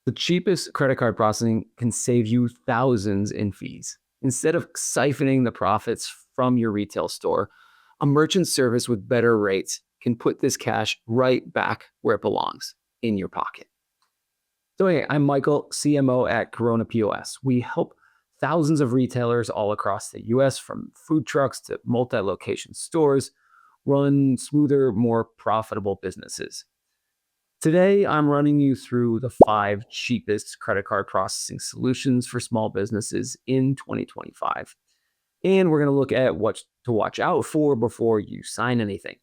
The cheapest credit card processing can save you thousands in fees. Instead of siphoning the profits from your retail store, a merchant service with better rates can put this cash right back where it belongs, in your pocket. So, hey, I'm Michael, CMO at Corona POS. We help thousands of retailers all across the US, from food trucks to multi location stores, run smoother, more profitable businesses. Today, I'm running you through the 5 cheapest credit card processing solutions for small businesses in 2025. And we're going to look at what to watch out for before you sign anything.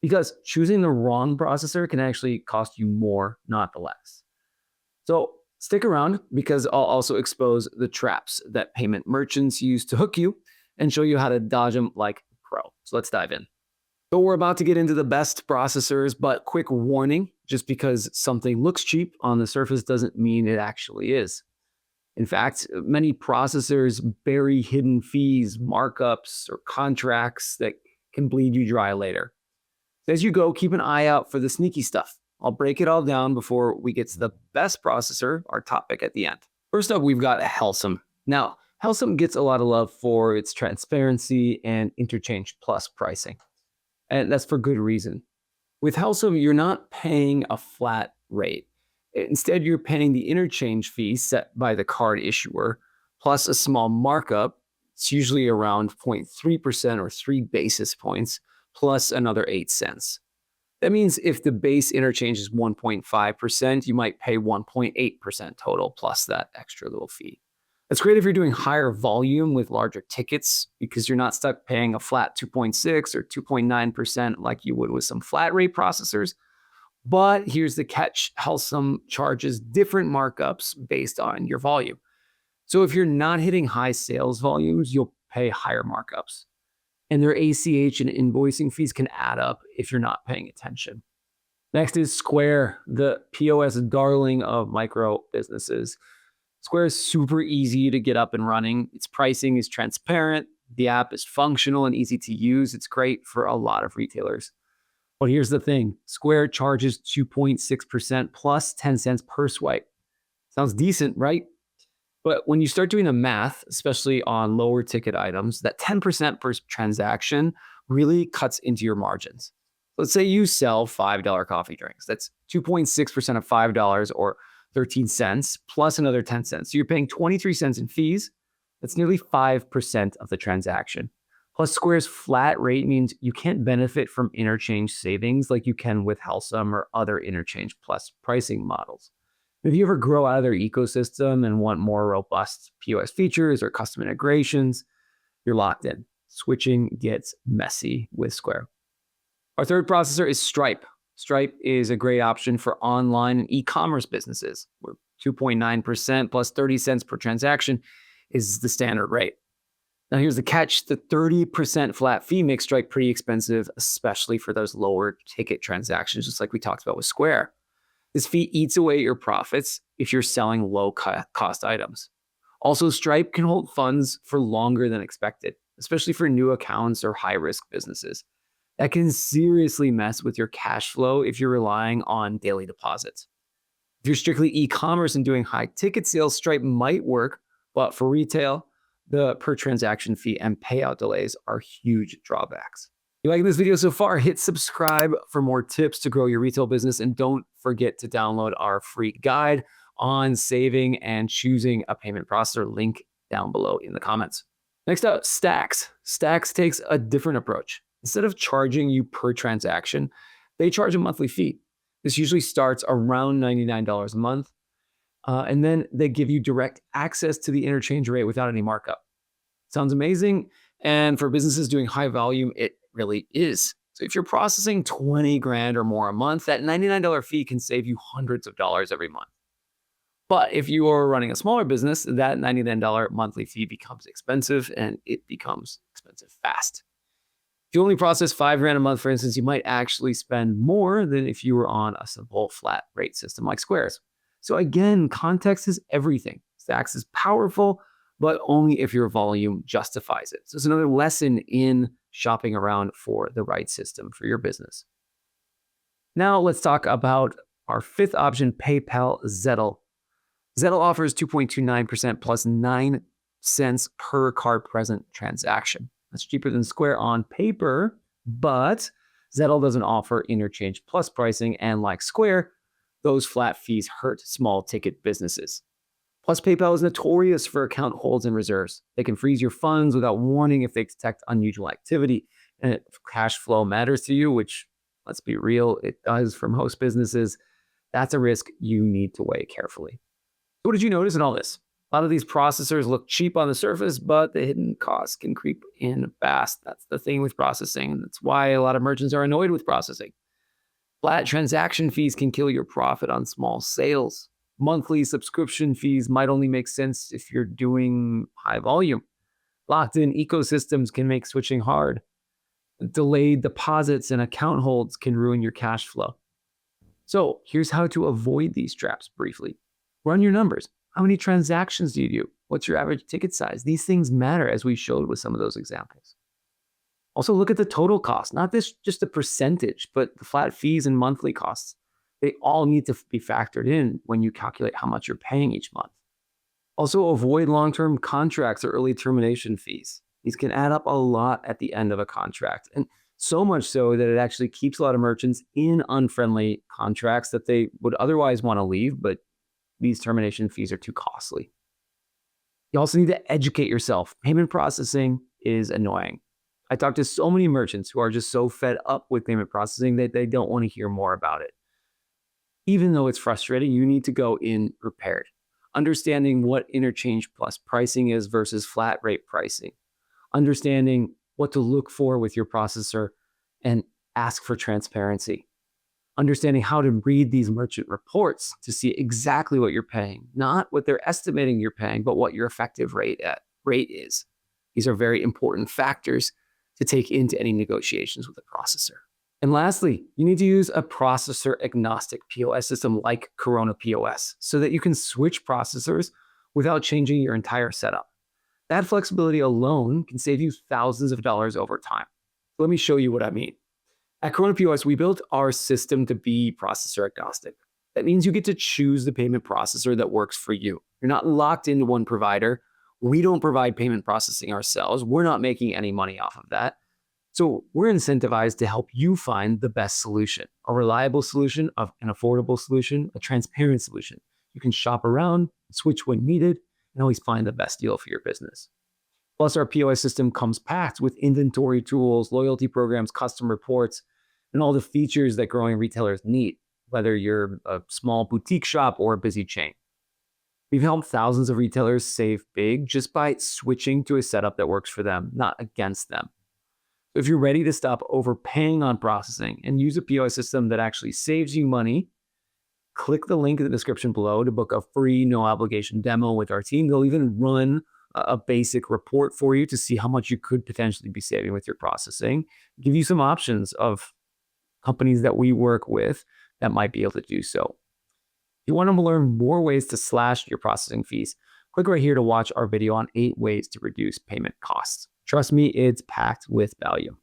Because choosing the wrong processor can actually cost you more, not the less. So stick around, because I'll also expose the traps that payment merchants use to hook you and show you how to dodge them like a pro. So let's dive in. So we're about to get into the best processors, but quick warning, just because something looks cheap on the surface doesn't mean it actually is. In fact, many processors bury hidden fees, markups, or contracts that can bleed you dry later. As you go, keep an eye out for the sneaky stuff. I'll break it all down before we get to the best processor, our top pick at the end. First up, we've got Hellsum. Now, Hellsum gets a lot of love for its transparency and interchange plus pricing. And that's for good reason. With Hellsum, you're not paying a flat rate. Instead, you're paying the interchange fee set by the card issuer, plus a small markup. It's usually around 0.3% or 3 basis points, plus another 8 cents. That means if the base interchange is 1.5%, you might pay 1.8% total, plus that extra little fee. That's great if you're doing higher volume with larger tickets, because you're not stuck paying a flat 2.6 or 2.9% like you would with some flat rate processors. But here's the catch: Hellsum charges different markups based on your volume. So if you're not hitting high sales volumes, you'll pay higher markups. And their ACH and invoicing fees can add up if you're not paying attention. Next is Square, the POS darling of micro businesses. Square is super easy to get up and running. Its pricing is transparent. The app is functional and easy to use. It's great for a lot of retailers. But here's the thing: Square charges 2.6% plus 10 cents per swipe. Sounds decent, right? But when you start doing the math, especially on lower ticket items, that 10% per transaction really cuts into your margins. Let's say you sell $5 coffee drinks. That's 2.6% of $5, or 13 cents, plus another 10 cents. So you're paying 23 cents in fees. That's nearly 5% of the transaction. Plus, Square's flat rate means you can't benefit from interchange savings like you can with Hellsum or other interchange plus pricing models. If you ever grow out of their ecosystem and want more robust POS features or custom integrations, you're locked in. Switching gets messy with Square. Our third processor is Stripe. Stripe is a great option for online and e-commerce businesses, where 2.9% plus 30 cents per transaction is the standard rate. Now here's the catch: the 30% flat fee makes Stripe pretty expensive, especially for those lower ticket transactions, just like we talked about with Square. This fee eats away at your profits if you're selling low cost items. Also, Stripe can hold funds for longer than expected, especially for new accounts or high risk businesses. That can seriously mess with your cash flow if you're relying on daily deposits. If you're strictly e-commerce and doing high ticket sales, Stripe might work, but for retail, the per transaction fee and payout delays are huge drawbacks. If you like this video so far, hit subscribe for more tips to grow your retail business, and don't forget to download our free guide on saving and choosing a payment processor, link down below in the comments. Next up, Stax. Stax takes a different approach. Instead of charging you per transaction, they charge a monthly fee. This usually starts around $99 a month, and then they give you direct access to the interchange rate without any markup. Sounds amazing, and for businesses doing high volume, it really is. So if you're processing 20 grand or more a month, that $99 fee can save you hundreds of dollars every month. But if you are running a smaller business, that $99 monthly fee becomes expensive, and it becomes expensive fast. If you only process 5 grand a month, for instance, you might actually spend more than if you were on a simple flat rate system like Square's. So again, context is everything. Stax is powerful, but only if your volume justifies it. So it's another lesson in shopping around for the right system for your business. Now let's talk about our fifth option, PayPal Zettle. Zettle offers 2.29% plus 9 cents per card present transaction. That's cheaper than Square on paper, but Zettle doesn't offer interchange plus pricing, and like Square, those flat fees hurt small ticket businesses. Plus, PayPal is notorious for account holds and reserves. They can freeze your funds without warning if they detect unusual activity. And if cash flow matters to you, which, let's be real, it does for most businesses, that's a risk you need to weigh carefully. What did you notice in all this? A lot of these processors look cheap on the surface, but the hidden costs can creep in fast. That's the thing with processing. That's why a lot of merchants are annoyed with processing. Flat transaction fees can kill your profit on small sales. Monthly subscription fees might only make sense if you're doing high volume. Locked in ecosystems can make switching hard. Delayed deposits and account holds can ruin your cash flow. So here's how to avoid these traps briefly. Run your numbers. How many transactions do you do? What's your average ticket size? These things matter, as we showed with some of those examples. Also, look at the total cost, not just the percentage, but the flat fees and monthly costs. They all need to be factored in when you calculate how much you're paying each month. Also, avoid long-term contracts or early termination fees. These can add up a lot at the end of a contract, and so much so that it actually keeps a lot of merchants in unfriendly contracts that they would otherwise want to leave, but these termination fees are too costly. You also need to educate yourself. Payment processing is annoying. I talk to so many merchants who are just so fed up with payment processing that they don't want to hear more about it. Even though it's frustrating, you need to go in prepared. Understanding what interchange plus pricing is versus flat rate pricing. Understanding what to look for with your processor and ask for transparency. Understanding how to read these merchant reports to see exactly what you're paying, not what they're estimating you're paying, but what your effective rate is. These are very important factors to take into any negotiations with a processor. And lastly, you need to use a processor agnostic POS system like Corona POS so that you can switch processors without changing your entire setup. That flexibility alone can save you thousands of dollars over time. Let me show you what I mean. At Corona POS, we built our system to be processor agnostic. That means you get to choose the payment processor that works for you. You're not locked into one provider. We don't provide payment processing ourselves. We're not making any money off of that. So we're incentivized to help you find the best solution, a reliable solution, an affordable solution, a transparent solution. You can shop around, switch when needed, and always find the best deal for your business. Plus, our POS system comes packed with inventory tools, loyalty programs, custom reports, and all the features that growing retailers need, whether you're a small boutique shop or a busy chain. We've helped thousands of retailers save big just by switching to a setup that works for them, not against them. So if you're ready to stop overpaying on processing and use a POS system that actually saves you money, click the link in the description below to book a free, no obligation demo with our team. They'll even run a basic report for you to see how much you could potentially be saving with your processing, give you some options of companies that we work with that might be able to do so. If you want to learn more ways to slash your processing fees, click right here to watch our video on 8 ways to reduce payment costs. Trust me, it's packed with value.